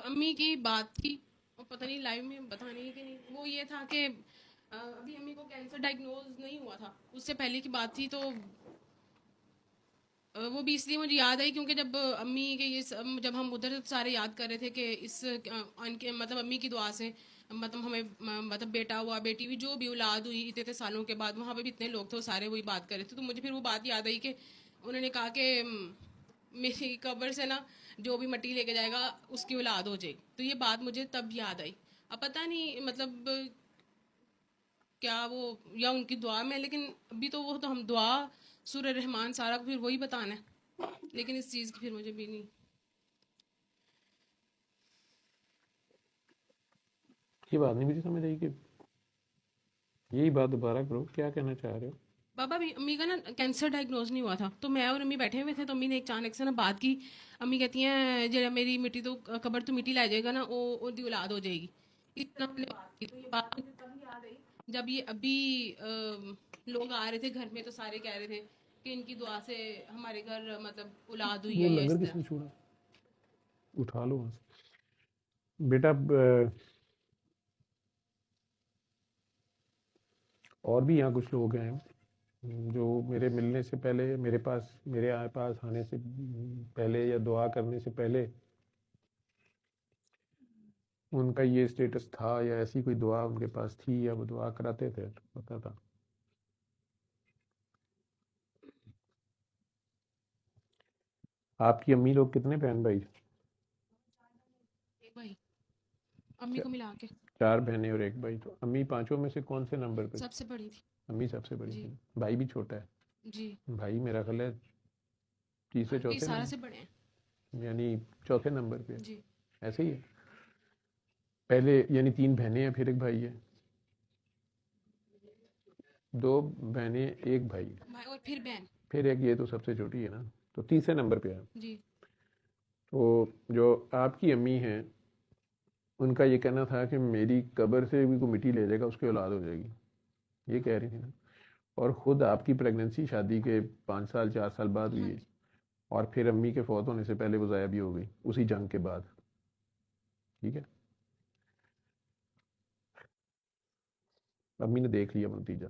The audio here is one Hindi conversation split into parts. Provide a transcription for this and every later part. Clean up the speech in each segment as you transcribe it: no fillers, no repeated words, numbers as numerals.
अम्मी की बात थी और पता नहीं लाइव में बतानी है कि नहीं। वो ये था कि अभी अम्मी को कैंसर डायग्नोज नहीं हुआ था, उससे पहले की बात थी। तो वो भी इसलिए मुझे याद आई क्योंकि जब अम्मी के जब हम उधर सारे याद कर रहे थे कि उनके मतलब अम्मी की दुआ से मतलब हमें मतलब बेटा हुआ, बेटी हुई, जो भी औलाद हुई इतने इतने सालों के बाद, वहाँ पे भी इतने लोग थे, वो सारे वही बात कर रहे थे। तो मुझे फिर वो बात याद आई कि उन्होंने कहा कि मेरी कब्र से ना जो भी मिट्टी लेके जाएगा उसकी औलाद हो जाएगी। तो ये बात मुझे तब याद आई। अब पता नहीं मतलब क्या वो या उनकी दुआ में, लेकिन अभी तो वो तो हम दुआ सूर्य रहमान सारा फिर वही बताना है, लेकिन इस चीज़ की फिर मुझे भी नहीं। ये बात नहीं मुझे समझ आई कि यही बात दोबारा करो, क्या कहना चाह रहे हो? बाबा भी अम्मी का ना कैंसर डायग्नोज नहीं हुआ था, तो मैं और अम्मी बैठे हुए थे, तो अम्मी ने एक अचानक से ना बात की। अम्मी कहती हैं जरा मेरी मिट्टी तो कबर तो मिट्टी ला जाएगा ना, वो उनकी औलाद हो जाएगी। इतना हमने बात की। तो ये बात मुझे तब याद आई जब ये अभी लोग आ रहे थे घर में, तो सारे कह रहे थे कि इनकी दुआ से हमारे घर मतलब औलाद हुई वो है या लंगर इस तरह। किसने छोड़ा? उठा लो वहां से बेटा। और भी यहाँ कुछ लोग हैं जो मेरे मिलने से पहले, मेरे पास आने से पहले या दुआ करने से पहले उनका ये स्टेटस था, या ऐसी कोई दुआ उनके पास थी, या वो दुआ कराते थे, तो पता था। आपकी अम्मी लोग कितने बहन भाई? एक भाई, अम्मी चा, को मिला के। 4 बहनें और 1 भाई। तो अम्मी पांचों में से कौन से नंबर पे थी? सबसे बड़ी थी। अम्मी सबसे बड़ी जी। थी, भाई भी छोटा है। जी। भाई मेरा ख्याल है तीसरे ये चौथे सारा से नंबर, बड़े हैं। यानी चौथे नंबर पे है। जी। ऐसे ही है। पहले यानी 3 बहनें हैं, फिर एक भाई है। 2 बहनें, एक भाई, भाई और फिर बहन। फिर एक ये तो सबसे छोटी है ना, तो तीसरे नंबर पे है। जी। तो जो आपकी अम्मी हैं, उनका ये कहना था कि मेरी कब्र से भी कोई मिट्टी ले जाएगा उसकी औलाद हो जाएगी, ये कह रही थी ना। और ख़ुद आपकी प्रेगनेंसी शादी के 5 साल 4 साल बाद हुई हाँ है, जी। और फिर अम्मी के फौत होने से पहले वो ज़ाया भी हो गई उसी जंग के बाद। ठीक है, अम्मी ने देख लिया वो नतीजा।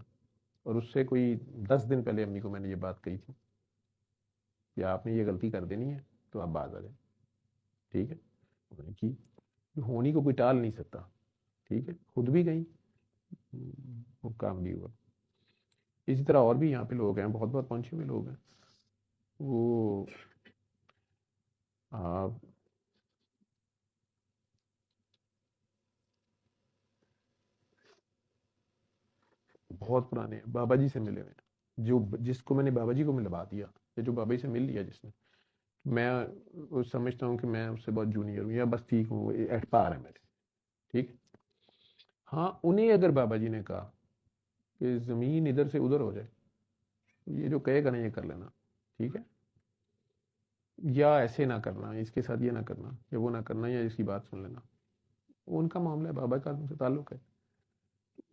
और उससे कोई 10 दिन पहले अम्मी को मैंने ये बात कही थी कि आपने ये गलती कर देनी है, तो आप बाज आ जाए। ठीक है, उन्होंने की। होनी को कोई टाल नहीं सकता। ठीक है, खुद भी गई, वो काम भी हुआ। इसी तरह और भी यहाँ पे लोग हैं, बहुत बहुत पहुंचे हुए लोग हैं। वो आ, बहुत पुराने हैं, बाबा जी से मिले हुए हैं। जो जिसको मैंने बाबा जी को मिलवा दिया, या जो बाबा जी से मिल लिया जिसने, मैं वो समझता हूँ कि मैं उससे बहुत जूनियर हूँ, या बस ठीक हूँ, एट पार है मेरे। ठीक। हाँ, उन्हें अगर बाबा जी ने कहा कि ज़मीन इधर से उधर हो जाए, तो ये जो कहेगा ना ये कर लेना। ठीक है, या ऐसे ना करना, इसके साथ ये ना करना, या वो ना करना, या इसकी बात सुन लेना। वो उनका मामला है, बाबा का उनसे ताल्लुक है।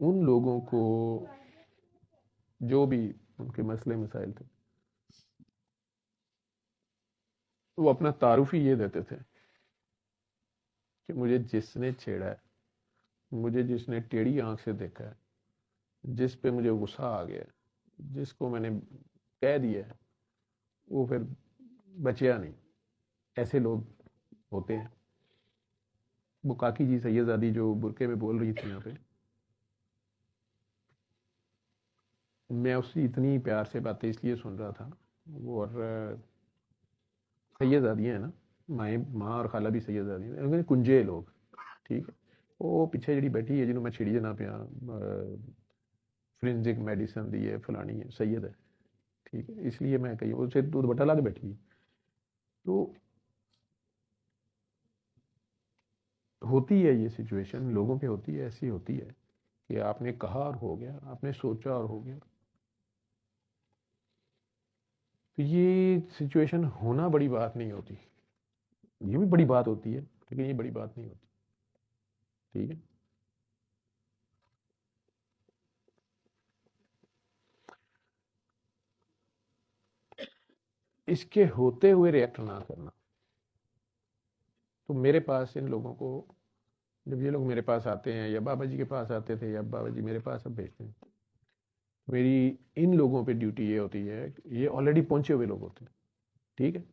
उन लोगों को जो भी उनके मसले मसाइल थे, वो अपना तारुफ ही ये देते थे कि मुझे जिसने छेड़ा है, मुझे जिसने टेढ़ी आंख से देखा है, जिस पे मुझे गुस्सा आ गया है, जिसको मैंने कह दिया है, वो फिर बचया नहीं। ऐसे लोग होते हैं। वो काकी जी सैयदजादी जो बुरके में बोल रही थी यहाँ पे, मैं उसकी इतनी प्यार से बातें इसलिए सुन रहा था। वो और सैयदजादियाँ हैं ना, माएँ, माँ और खाला भी सैयदजादी हैं, कुंजे लोग। ठीक है, वो पीछे जी बैठी है जिन्होंने मैं छिड़ी जना पिया, फोरेंसिक मेडिसिन दी है, फलानी है, सैयद है। ठीक है, इसलिए मैं कही उसे दूध बटा ला के बैठी है। तो होती है ये सिचुएशन, लोगों पे होती है, ऐसी होती है कि आपने कहा और हो गया, आपने सोचा और हो गया। तो ये सिचुएशन होना बड़ी बात नहीं होती। ये भी बड़ी बात होती है, लेकिन ये बड़ी बात नहीं होती। ठीक है, इसके होते हुए रिएक्ट ना करना, तो मेरे पास इन लोगों को, जब ये लोग मेरे पास आते हैं या बाबा जी के पास आते थे या बाबा जी मेरे पास अब भेजते हैं, मेरी इन लोगों पे ड्यूटी ये होती है कि ये ऑलरेडी पहुंचे हुए लोग होते हैं, ठीक है।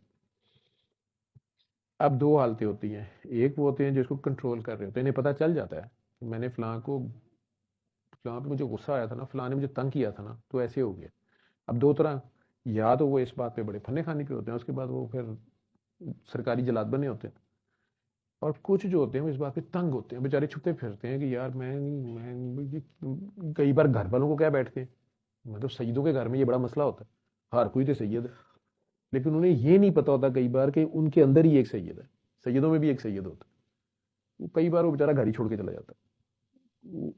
अब दो हालतें होती हैं, एक वो होते हैं जिसको कंट्रोल कर रहे होते हैं, इन्हें पता चल जाता है कि मैंने फलां पे मुझे गुस्सा आया था ना, फलां ने मुझे तंग किया था ना, तो ऐसे हो गया। अब दो तरह, या तो वो इस बात पे बड़े फन्ने खाने पे होते हैं, उसके बाद वो फिर सरकारी जलाद बने होते हैं, और कुछ जो होते हैं वो इस बात पे तंग होते हैं, बेचारे छुपते फिरते हैं कि यार मैं कई बार घर वालों को क्या बैठते हैं, मतलब सैयदों के घर में ये बड़ा मसला होता है, हर कोई तो सैयद है, लेकिन उन्हें ये नहीं पता होता कई बार कि उनके अंदर ही एक सैयद है, सैयदों में भी एक सैयद होता है। कई बार वो बेचारा घर ही छोड़ के चला जाता है,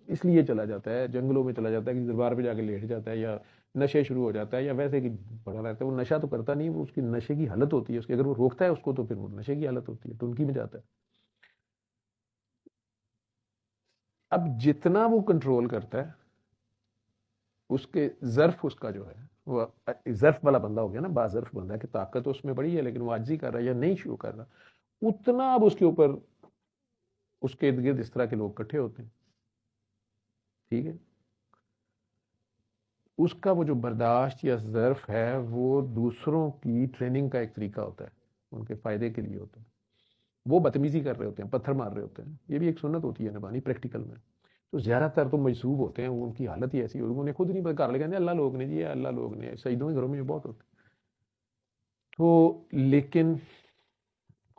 इसलिए चला जाता है, जंगलों में चला जाता है कि दरबार पे जाके लेट जाता है, या नशे शुरू हो जाता है, या वैसे कि बड़ा रहता है, वो नशा तो करता नहीं, वो उसकी नशे की हालत होती है उसकी, अगर वो रोकता है उसको तो फिर वो नशे की हालत होती है, टुनकी में जाता है। अब जितना वो कंट्रोल करता है, उसके ज़र्फ उसका जो है वो ज़र्फ वाला बंदा हो गया ना, बाज़र्फ बंदा कि ताकत उसमें बड़ी है लेकिन वो आजी कर रहा है या नहीं शो कर रहा, उतना अब उसके ऊपर उसके इर्द गिर्द इस तरह के लोग इकट्ठे होते हैं, ठीक है। उसका वो जो बर्दाश्त या ज़र्फ है वो दूसरों की ट्रेनिंग का एक तरीका होता है, उनके फ़ायदे के लिए होता है। वो बदतमीजी कर रहे होते हैं, पत्थर मार रहे होते हैं, ये भी एक सुन्नत होती है नबानी प्रैक्टिकल में। तो ज़्यादातर तो मजसूब होते हैं, वो उनकी हालत ही ऐसी होगी, उन्हें खुद नहीं पता, घर ले कहते अल्लाह लोग ने जी, अल्लाह लोग ने, शहीदों के घरों में ये बहुत होते हैं। तो लेकिन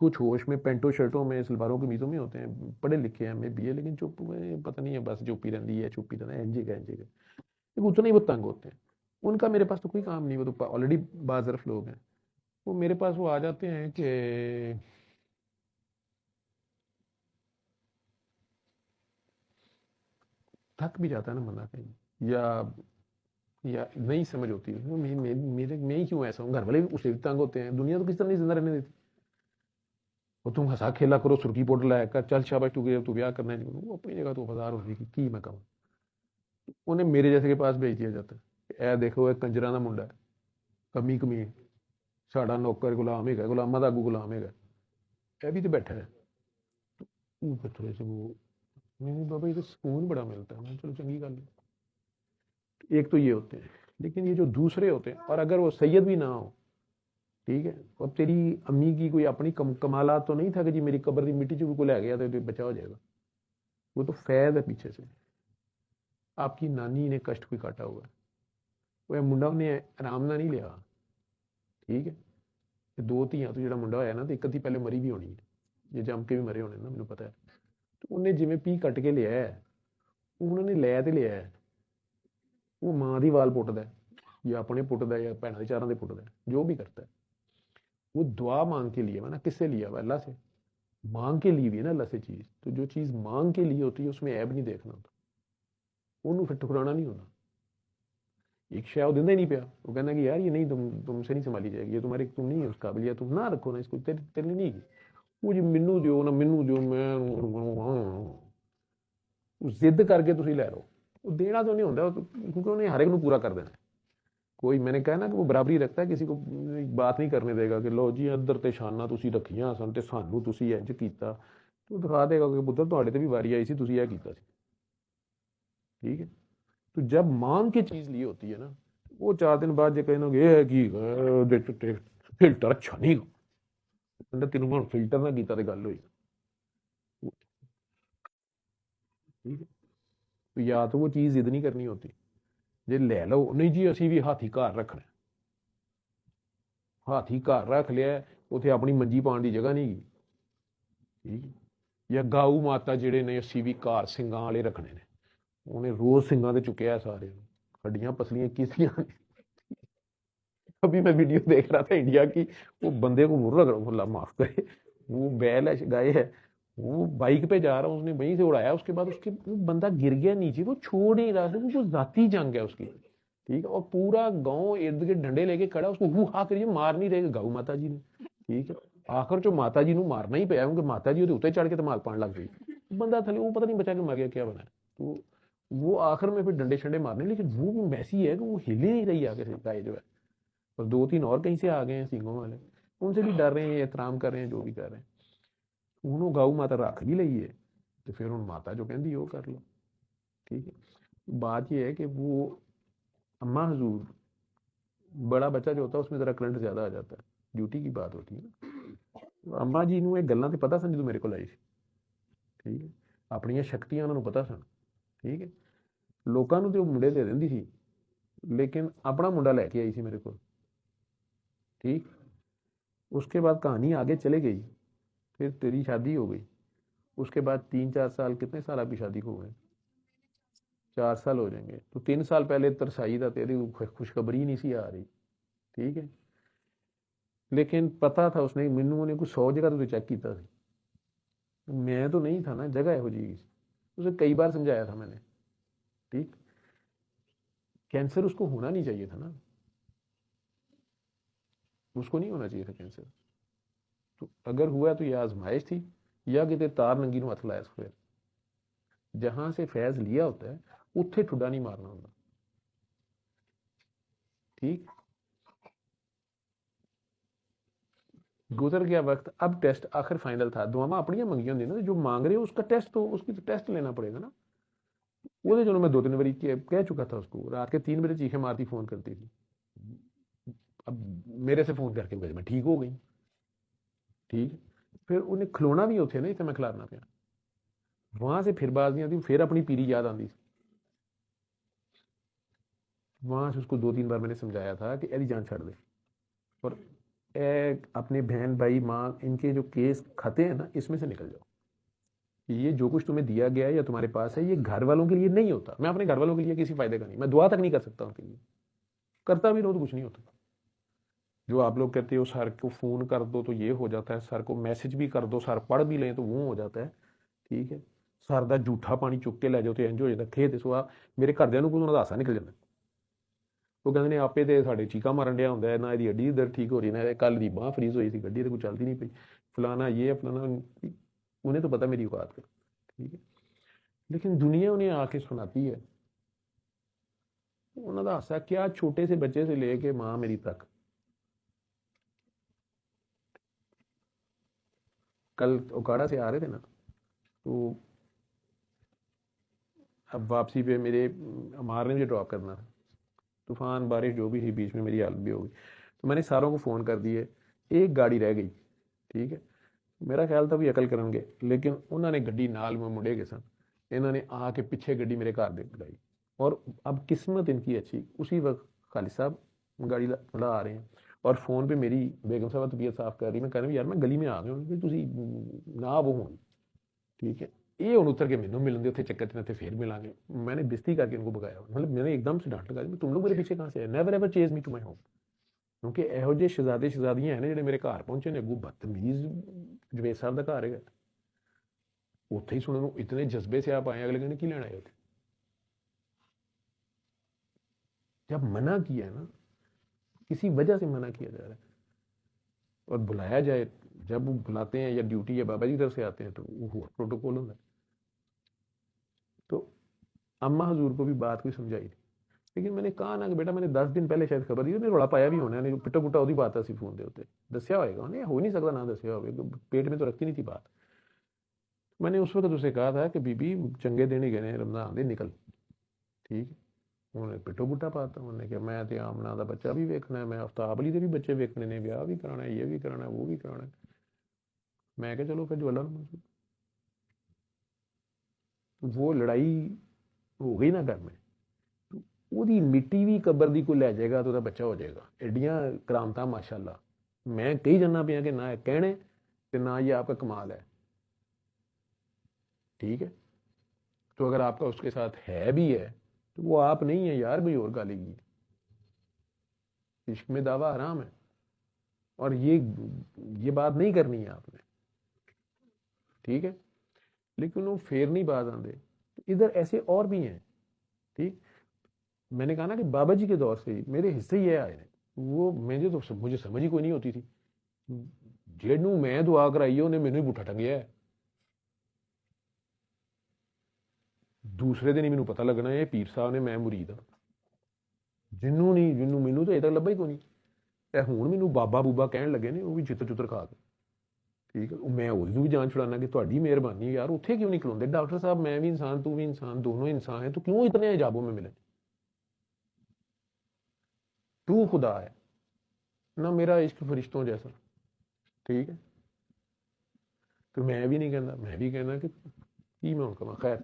कुछ होश में पेंटो शर्टों में सलवारों कमीजों में होते हैं, पढ़े लिखे हैं में भी है, लेकिन चुप में पता नहीं है, बस चुप्पी रहती है, चुप्पी रहना है, एंजे का उतना ही वो तंग होते हैं। उनका मेरे पास तो कोई काम नहीं, वो तो ऑलरेडी बाज़र्फ लोग हैं, वो मेरे पास वो आ जाते हैं कि थक भी जाता है ना बंदा कहीं, या नहीं समझ होती है मैं ही क्यों ऐसा हूँ, घर वाले भी उससे भी तंग होते हैं, दुनिया तो किस तरह नहीं जिंदा रहने देती, वो तुम हंसा खेला करो, सुर्खी पाउडर लाया कर, चल शाबाश तू ब्याह करना है, वो अपनी जगह तो वफादार हो जाएगी की मैं कहूँ, उन्हें मेरे जैसे के पास भेज दिया जाता है, ए देखो एक कंजरा का मुंडा है, कमी कमी साड़ा नौकर गुलाम है, गुलामा का आगू गुलाम है, यह भी तो बैठा है, वो फिर थोड़े से वो नहीं बाबा, ये तो सुकून बड़ा मिलता है, मैं चलो चंगी गल है। एक तो ये होते हैं, लेकिन ये जो दूसरे होते हैं, और अगर वो सैयद भी ना हो, ठीक है, और तेरी अम्मी की कोई अपनी कमालात तो नहीं था कि जी मेरी कब्र की मिट्टी चुप को ले गया तो बचा हो जाएगा, वो तो फैज है पीछे से, आपकी नानी ने कष्ट कोई काटा हुआ है, वो मुंडा ने आराम ना नहीं लिया, ठीक है। दो ਧੀਆਂ तो जो मुंडा होया ना, तो एक अद्धी पहले मरी भी होनी है, ये जम के भी मरे होने ना, मैंने पता है। तो उन्हें जिमें पी कट के लिया है, उन्होंने लै तो लिया है, वो मां दी वाल पुटदा है या अपने पुटदा है या भैनों के चारों के पुटदा है, जो भी करता है वो दुआ मांग के लिए ना, किससे लिया हुआ, अल्लाह से मांग के लिए भी है ना अल्लाह से चीज़, तो जो चीज़ मांग के लिए होती है उसमें ऐब नहीं देखना होता, उन्होंने फिर ठुकराना नहीं होना। एक शय दिंदा ही नहीं पिया, वो कहना कि यार ये नहीं, तुमसे नहीं संभाली जाएगी, ये तुम्हारी, तुम नहीं है उस काबिल, या तुम ना रखो ना इसको, तेरे लिए नहीं है वो जी, मैनू दो ना मैनू दो, मैं जिद करके तुम लै लो, वो देना तो नहीं होता, क्योंकि उन्हें हर एक को पूरा कर देना। कोई मैंने कहा ना कि वो बराबरी रखता है, किसी को बात नहीं करने देगा कि लो जी अदर ते शाना तुसी रखियां सन ते सानू तुसी इंज कीता, तो दिखा देगा कि पुੱਤਰ ਤੁਹਾਡੇ ਤੇ भी वारी आई सी, तुसी यह कीता सी, ठीक है। तो जब मांग की चीज ली होती है ना, वो 4 दिन बाद जो कहना ये है कि फिल्टर अच्छा नहीं, कहता तेन मैं फिल्टर ना किया तो गल हुई, ठीक है। तो या तो वो चीज जिद नहीं करनी होती, जे ले लो नहीं जी असी भी हाथी घर रखना, हाथी घर रख लिया, उसे अपनी मंजी पाने की जगह नहीं, ठीक है। या गाऊ माता जेडे ने असी भी घर सिंगा वाले रखने ने, उन्हें रोज सिंगा ते चुकया सारे, हड्डियां पसलियां किसियां, अभी मैं वीडियो देख रहा था इंडिया की, वो बंदे को मुर्रा करो माफ करे, वो बैल है गाय है, वो बाइक पे जा रहा है, उसने वहीं से उड़ाया, उसके बाद उसके वो बंदा गिर गया नीचे, वो छोड़ नहीं रहा था, वो जाती जंग है उसकी, ठीक है। और पूरा गांव इर्द गिर्द डंडे लेके खड़ा, उसको हु हा करिए मार नहीं रहे गऊ माता जी ने, ठीक है। आखिर चो माता जी ਨੂੰ मारना ही पाया, क्योंकि माता जी ਉਹਦੇ ਉੱਤੇ चढ़ के माल पान लग गई, बंदा थले वो पता नहीं बचा के मर गया क्या बना। तो वो आखिर में फिर डंडे शंडे मारने, लेकिन वो वैसी है कि वो हिले नहीं रही आगे से गाय जो है, और 2-3 और कहीं से आ गए हैं सींगों वाले, उनसे भी डर रहे हैं, एहतराम कर रहे हैं, जो भी कर रहे हैं। ਹੁਣ ਉਹ ਗਊ ਮਾਤਾ ਰੱਖ ਵੀ ਲਈ है तो फिर ਹੁਣ माता जो कहती वो कर लो। ठीक है, बात ये है कि वो अम्मा हजूर, बड़ा बच्चा जो होता है उसमें ज़रा करंट ज़्यादा आ जाता है, ड्यूटी की बात होती है ना। अम्मा जी ਨੂੰ ਇਹ ਗੱਲਾਂ ਤੇ ਪਤਾ ਸਨ ਜਦੋਂ ਮੇਰੇ ਕੋਲ ਆਈ ਸੀ। ਠੀਕ ਹੈ, ਆਪਣੀਆਂ ਸ਼ਕਤੀਆਂ ਉਹਨਾਂ ਨੂੰ ਪਤਾ ਸਨ। ਠੀਕ ਹੈ, ਲੋਕਾਂ ਨੂੰ ਤੇ ਉਹ ਮੁੰਡੇ ਦੇ ਦਿੰਦੀ ਸੀ, लेकिन अपना मुंडा लेके आई थी मेरे को। ठीक, उसके बाद कहानी आगे चले गई, फिर तेरी शादी हो गई, उसके बाद 3-4 साल, कितने साल आपकी शादी को हुए? 4 साल हो जाएंगे, तो 3 साल पहले तरसाई था, तेरी खुशखबरी नहीं सी आ रही। ठीक है, लेकिन पता था उसने, मैनू ने कुछ 100 जगह तो चेक किया, मैं तो नहीं था ना जगह यहो जी, उसे कई बार समझाया था मैंने। ठीक, कैंसर उसको होना नहीं चाहिए था ना, उसको नहीं होना चाहिए था कैंसर। तो अगर हुआ तो यह आजमाइश थी, या कितने तार नंगी ਨੂੰ ਹੱਥ ਲਾਇਆ फिर जहां से फैज लिया होता है उत्थे ठुड्डा नहीं मारना होता। ठीक, गुजर गया वक्त, अब टेस्ट आखिर फाइनल था। दुआवां अपनियां मंगियां होंदियां ना, जो मांग रहे हो उसका टेस्ट, तो उसकी तो टेस्ट लेना पड़ेगा ना। वो चलो मैं 2-3 बारी कह चुका था उसको, रात के 3 बजे चीखें मारती फोन करती थी, अब मेरे से फोन करके मैं ठीक हो गई। ठीक, फिर उन्हें खिलौना भी उथे ना जिथे मैं खिलाना पाया, वहां से फिर बाजियां थी, फिर अपनी पीरी याद आती। वहां से उसको 2-3 बार मैंने समझाया था कि एदी जान छड़ दे, और अपने बहन भाई माँ इनके जो केस खाते हैं ना, इसमें से निकल जाओ। ये जो कुछ तुम्हें दिया गया है या तुम्हारे पास है, ये घर वालों के लिए नहीं होता। मैं अपने घर वालों के लिए किसी फायदे का नहीं, मैं दुआ तक नहीं कर सकता उनके लिए, करता भी रहो तो कुछ नहीं होता। जो आप लोग कहते हो सर को फ़ोन कर दो तो ये हो जाता है, सर को मैसेज भी कर दो, सर पढ़ भी लें तो वो हो जाता है। ठीक है, सर का झूठा पानी चुक के लै जाओ तो इंज हो जाता। खेत सुहा मेरे घरदिਆਂ ਨੂੰ ਉਹਨਾਂ ਦਾ ਹਾਸਾ ਨਿਕਲ ਜਾਂਦਾ। ਉਹ ਕਹਿੰਦੇ ਨੇ ਆਪੇ ਤੇ ਸਾਡੇ ਚੀਕਾਂ ਮਾਰਨ ਡਿਆ ਹੁੰਦਾ, ਨਾ ਇਹਦੀ ਅੱਡੀ ਦਰਦ ਠੀਕ ਹੋ ਰਹੀ, ਨਾ ਕੱਲ ਦੀ ਬਾਂਹ ਫਰੀਜ਼ ਹੋਈ ਸੀ, ਗੱਡੀ ਤੇ ਕੋਈ ਚੱਲਦੀ ਨਹੀਂ ਪਈ, फलाना ये फलाना। उन्हें तो पता मेरी औकात का। ठीक है, लेकिन दुनिया उन्हें आके सुनाती है। उन्होंने हासा क्या, छोटे से बच्चे से लेके माँ मेरी तक। कल ओकाड़ा से आ रहे थे ना, तो अब वापसी पे मेरे अमार ने मुझे ड्रॉप करना था, तूफान बारिश जो भी थी, बीच में मेरी हालत भी हो गई, तो मैंने सारों को फ़ोन कर दिए, एक गाड़ी रह गई। ठीक है, मेरा ख्याल था भी अकल करेंगे, लेकिन उन्होंने गड्डी नाल में मुंडे गए सन, इन्होंने आके पिछे गड्डी मेरे घर दे लगाई, और अब किस्मत इनकी अच्छी, उसी वक्त खालिद साहब गाड़ी ला आ रहे हैं, और फ़ोन पे मेरी बेगम साहब तबीयत साफ कर रही, मैं कह रहा हूँ यार मैं गली में आ गया हूँ, तुसी ना वो हों। ठीक है, ये हुण उतर के मैनू मिलन दे, उत्थे चक्कर च फिर मिलांगे। मैंने बेइज्जती करके इनको भगाया, मतलब मैंने एकदम से डांट लगा दी, तुम लोग मेरे पीछे कहाँ से आए, never ever chase me to my home. क्योंकि ਇਹੋ ਜਿਹੇ शहजादे शहजादियां हैं ने ਜਿਹੜੇ ਮੇਰੇ ਘਰ ਪਹੁੰਚੇ ਨੇ, ਅੱਗੋਂ बदतमीज जवेद साहब का घर है, ਉੱਥੇ ਹੀ ਸੁਣਨ ਨੂੰ इतने जज्बे से आप आए, अगले कहने की लेना है ਉੱਥੇ। जब मना किया ना, किसी वजह से मना किया जा रहा है और बुलाया जाए, जब वो बुलाते हैं या ड्यूटी या बाबा जी की तरफ से आते हैं तो वो प्रोटोकॉल होता है। तो अम्मा हजूर को भी बात कोई समझाई थी, लेकिन मैंने कहा ना कि बेटा मैंने 10 दिन पहले शायद खबर दी, उन्हें रौला पाया भी होना नहीं, पिट्टा पुट्टा ਉਹਦੀ ਬਾਤ ਅਸੀਂ ਫੋਨ ਦੇ ਉੱਤੇ ਦੱਸਿਆ ਹੋਏਗਾ, ਉਹਨੇ हो नहीं सकता ना दसिया होवे, पेट में तो रखती नहीं थी बात। मैंने उस वक्त उसे कहा था कि बीबी चंगे दिन ही गए हैं रमजान दे, निकल। ठीक, उन्होंने पिट्टो पुट्टा पाता, उन्होंने कहा मैं तो आमना का बच्चा भी वेखना है, मैं अफ्ताब अली के भी बच्चे वेखने ने, ब्याह भी कराना है, ये भी कराना है, वो भी कराना है। मैं क्या चलो फिर जो अल्लाह मंजूर। वो लड़ाई हो गई ना घर में, ਉਹਦੀ ਮਿੱਟੀ ਵੀ ਕਬਰ ਦੀ ਕੋਈ ਲੈ ਜਾਏਗਾ ਤਾਂ ਉਹਦਾ ਬੱਚਾ ਹੋ ਜਾਏਗਾ। ਐਡੀਆਂ ਕਰਾਮਤਾਂ माशाल्लाह, मैं कही जाना पिया कि ना कहने तो ना ये आपका कमाल है। ठीक है, तो अगर आपका उसके साथ है भी है तो वो आप नहीं है यार, कोई और गालेगी। इश्क में दावा हराम है, और ये बात नहीं करनी है आपने। ठीक है, लेकिन वो फेर नहीं बात आते, इधर ऐसे और भी हैं। ठीक, मैंने कहा ना कि बाबा जी के दौर से ही मेरे हिस्से ये आए हैं, वो मुझे समझ ही कोई नहीं होती थी, जेनू मैं दुआ कराई है उन्हें मैनू ही पुट्ठा टंगिया है। दूसरे दिन ही मैनू पता लगना है पीर साहब ने मैं मुरीद हाँ, जिन्नू मैनू तो अजे तक लभा ही कोई नहीं। हुण मैनू बाबा बूबा कहन लगे ने, वो भी चित्र चुत्र खा के। ਠੀਕ ਹੈ, ਮੈਂ ਉਹਨੂੰ ਵੀ जान छुड़ाना कि ਤੁਹਾਡੀ ਮਿਹਰਬਾਨੀ यार, ਉੱਥੇ क्यों नहीं खलोते डॉक्टर साहब, मैं भी इंसान तू भी इंसान, दोनों इंसान है, तो क्यों इतने अजाबों में मिले? तू खुदा है ना, मेरा इश्क फरिश्तों जैसा, ठीक है। तो मैं भी नहीं कहना, मैं भी कहना कि मैं उनका खैर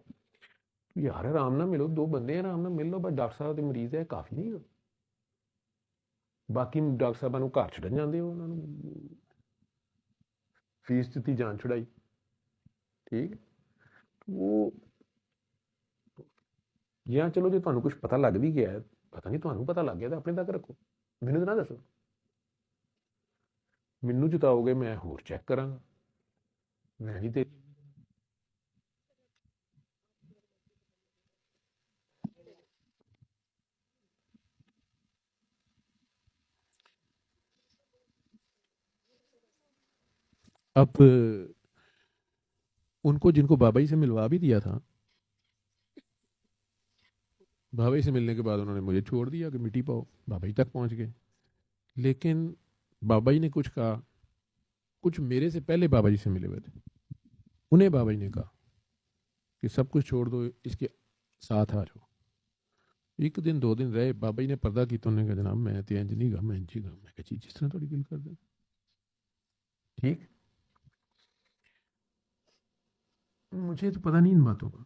यार आराम ना मिलो, दो बंदे आराम ना मिल लो, बस डॉक्टर साहब ਦੇ ਮਰੀਜ਼ ਹੈ ਕਾਫੀ ਨਹੀਂ। ਬਾਕੀ ਡਾਕਟਰ ਸਾਹਿਬਾਂ ਨੂੰ ਘਰ ਛੱਡਣ ਜਾਂਦੇ ਹੋ, ਉਹਨਾਂ ਨੂੰ ਫੀਸ ਦਿੱਤੀ, ਜਾਨ ਛੁਡਾਈ, ਠੀਕ। ਉਹ ਜਾਂ ਚਲੋ ਜੇ ਤੁਹਾਨੂੰ ਕੁਝ ਪਤਾ ਲੱਗ ਵੀ ਗਿਆ, ਪਤਾ ਨਹੀਂ ਤੁਹਾਨੂੰ ਪਤਾ ਲੱਗ ਗਿਆ ਤਾਂ ਆਪਣੇ ਤੱਕ ਰੱਖੋ, ਮੈਨੂੰ ਤਾਂ ਨਾ ਦੱਸੋ। ਮੈਨੂੰ ਜਿਤਾਓਗੇ ਮੈਂ ਹੋਰ ਚੈੱਕ ਕਰਾਂਗਾ, ਮੈਂ ਵੀ ਤੇ अब उनको जिनको बाबा जी से मिलवा भी दिया था, बाबा जी से मिलने के बाद उन्होंने मुझे छोड़ दिया कि मिट्टी पाओ, बाबा जी तक पहुंच गए। लेकिन बाबा जी ने कुछ कहा, कुछ मेरे से पहले बाबा जी से मिले हुए थे, उन्हें बाबा जी ने कहा कि सब कुछ छोड़ दो, इसके साथ आ जाओ। एक दिन दो दिन रहे, बाबा जी ने पर्दा की तो उन्होंने कहा जनाब मैं तो इंज नहीं गा, मैं इंज ही गा। मैं कहा जी जिस तरह थोड़ी दिल कर दे, ठीक। मुझे तो पता नहीं इन बातों का,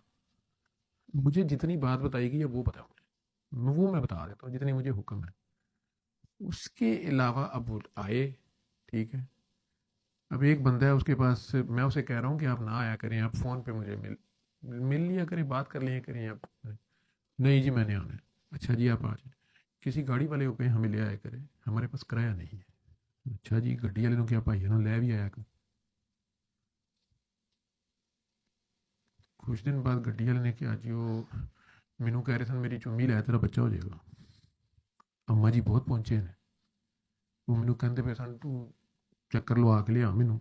मुझे जितनी बात बताई गई है वो पता है, वो मैं बता देता हूँ जितनी मुझे हुक्म है। उसके अलावा अब वो आए, ठीक है। अब एक बंदा है उसके पास, मैं उसे कह रहा हूँ कि आप ना आया करें, आप फ़ोन पे मुझे मिल लिया करें, बात कर लिया करें आप। नहीं जी मैंने आना है। अच्छा जी आप आ जाए, किसी गाड़ी वाले को कहें हमें ले आया करें, हमारे पास किराया नहीं है। अच्छा जी गड्डी वाले को क्या भाई ना ले भी आया कर। कुछ दिन बाद गड्डी वाले ने कहा जी वो मैनू कह रहे सन मेरी चुम्मी लै तेरा बच्चा हो जाएगा। अम्मा जी बहुत पहुंचे ने, वो मैनू कहते पे सन तू चक्कर लवा के लिया मैनू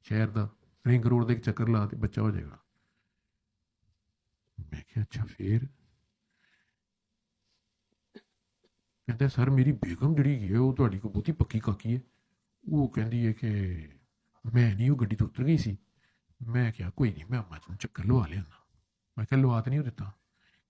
शहर का, रिंग रोड के चक्कर ला ते बच्चा हो जाएगा। मैं क्या अच्छा फिर कहते सर मेरी बेगम जी है वो थोड़ी को बहुत ही पक्की काकी है, वो कहती है कि मैं नहीं वो गड्डी तो उतर गई सी। मैं क्या कोई नहीं मैं अम्मा जी चक्कर लवा लिया। मैं क्या लवा तो नहीं दिता,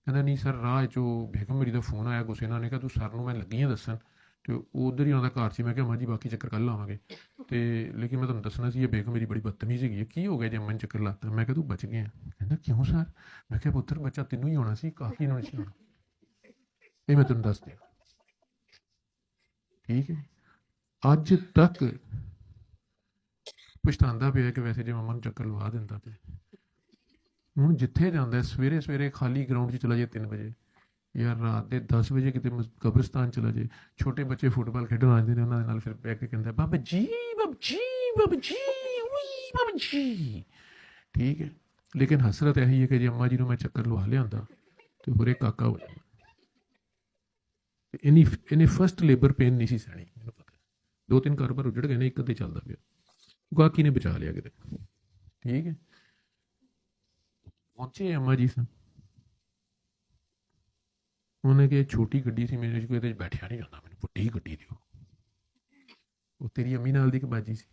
कहता नहीं सर राह चो बेगम मेरी का फोन आया गुस्से ने कहा तू सर मैं लगी हाँ दसन, तो उधर ही उन्होंने घर से। मैं क्या अम्मा जी बाकी चक्कर कल लावे, तो लेकिन मैं तुम दसना सी बेगम मेरी बड़ी बदतमीज है की हो गया जे अम्मा ने चक्कर लाता। मैं क्या तू बच गया, कहता क्यों सर। मैं क्या पुत्र बच्चा तेनों ही होना सी, काफी होना सी होना, ये मैं तेन दस दिया, ठीक है। अज तक पछतांदा पिया कि वैसे जे मम्मा चक्कर लवा दिंदा ते ਹੁਣ ਜਿੱਥੇ ਜਾਂਦਾ ਸਵੇਰੇ ਸਵੇਰੇ ਖਾਲੀ ਗਰਾਊਂਡ 'ਚ ਚਲਾ ਜਾਏ 3 ਵਜੇ, ਯਾਰ ਰਾਤ ਦੇ 10 ਵਜੇ ਕਿਤੇ ਕਬਰਸਤਾਨ ਚਲਾ ਜਾਏ, ਛੋਟੇ ਬੱਚੇ ਫੁੱਟਬਾਲ ਖੇਡਣ ਆਉਂਦੇ ਨੇ ਉਹਨਾਂ ਦੇ ਨਾਲ ਫਿਰ ਬਹਿ ਕੇ ਕਹਿੰਦਾ ਬਾਬਾ ਜੀ ਬਾਬਾ ਜੀ ਬਾਬਾ ਜੀ ਉਈ ਬਾਬਾ ਜੀ, ਠੀਕ ਹੈ। ਲੇਕਿਨ ਹਸਰਤ ਇਹੀ ਹੈ ਕਿ ਜੇ ਅੰਮਾ ਜੀ ਨੂੰ ਮੈਂ ਚੱਕਰ ਲਵਾ ਲਿਆਂਦਾ ਤੇ ਹੋਰੇ ਕਾਕਾ ਹੋ ਜਾਂਦਾ। ਇਹਨੇ ਫਸਟ ਲੇਬਰ ਪੇਨ ਨਹੀਂ ਸੀ ਸਹਿਣੀ, ਮੈਨੂੰ ਪਤਾ। 2-3 ਕਾਰੋਬਾਰ ਉੱਜੜ ਗਏ ਨੇ, ਇੱਕ ਅੱਧੇ ਚੱਲਦਾ ਪਿਆ, ਕਾਕੀ ਨੇ ਬਚਾ ਲਿਆ ਕਿਤੇ, ਠੀਕ ਹੈ। ਪਹੁੰਚੇ ਅੰਮਾ ਜੀ ਸਨ, ਉਹਨੇ ਕਿਹਾ ਛੋਟੀ ਗੱਡੀ ਸੀ ਮੇਰੇ ਕੋਲ, ਇਹਦੇ 'ਚ ਬੈਠਿਆ ਨਹੀਂ ਜਾਂਦਾ, ਮੈਨੂੰ ਵੱਡੀ ਗੱਡੀ ਦਿਓ। ਉਹ ਤੇਰੀ ਅੰਮੀ ਨਾਲ ਦੀ ਇੱਕ ਬਾਜੀ ਸੀ,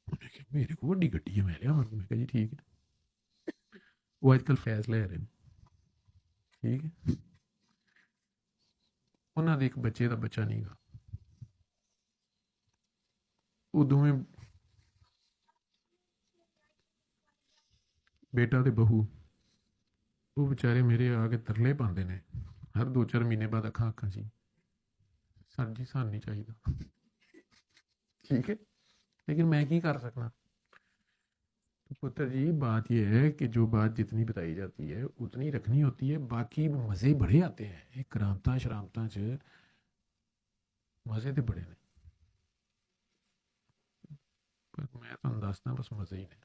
ਉਹਨੇ ਕਿਹਾ ਮੇਰੇ ਕੋਲ ਵੱਡੀ ਗੱਡੀ ਹੈ ਮੈਂ ਲਿਆਵਾਂਗਾ। ਮੈਂ ਕਿਹਾ ਜੀ ਠੀਕ ਹੈ। ਉਹ ਅੱਜ ਕੱਲ੍ਹ ਫੈਸਲਾ ਲੈ ਰਹੇ ਨੇ, ਠੀਕ ਹੈ। ਉਹਨਾਂ ਦੇ ਇੱਕ ਬੱਚੇ ਦਾ ਬੱਚਾ ਨਹੀਂ ਗਾ, ਉਹ ਦੋਵੇਂ ਬੇਟਾ ਤੇ ਬਹੂ, ਉਹ ਵਿਚਾਰੇ ਮੇਰੇ ਆ ਕੇ ਤਰਲੇ ਪਾਉਂਦੇ ਨੇ ਹਰ 2-4 ਮਹੀਨੇ ਬਾਅਦ ਅੱਖਾਂ ਜੀ ਸਰ ਜੀ ਸਾਨੂੰ ਨਹੀਂ ਚਾਹੀਦਾ, ठीक है। लेकिन मैं की कर सकना। तो पुत्र जी बात यह है कि जो बात जितनी बताई जाती है उतनी रखनी होती है, बाकी मज़े बड़े आते हैं, ये करामता शरामता च मज़े तो बड़े ने, पर मैं तुहानू दसदा बस मज़े ही ने।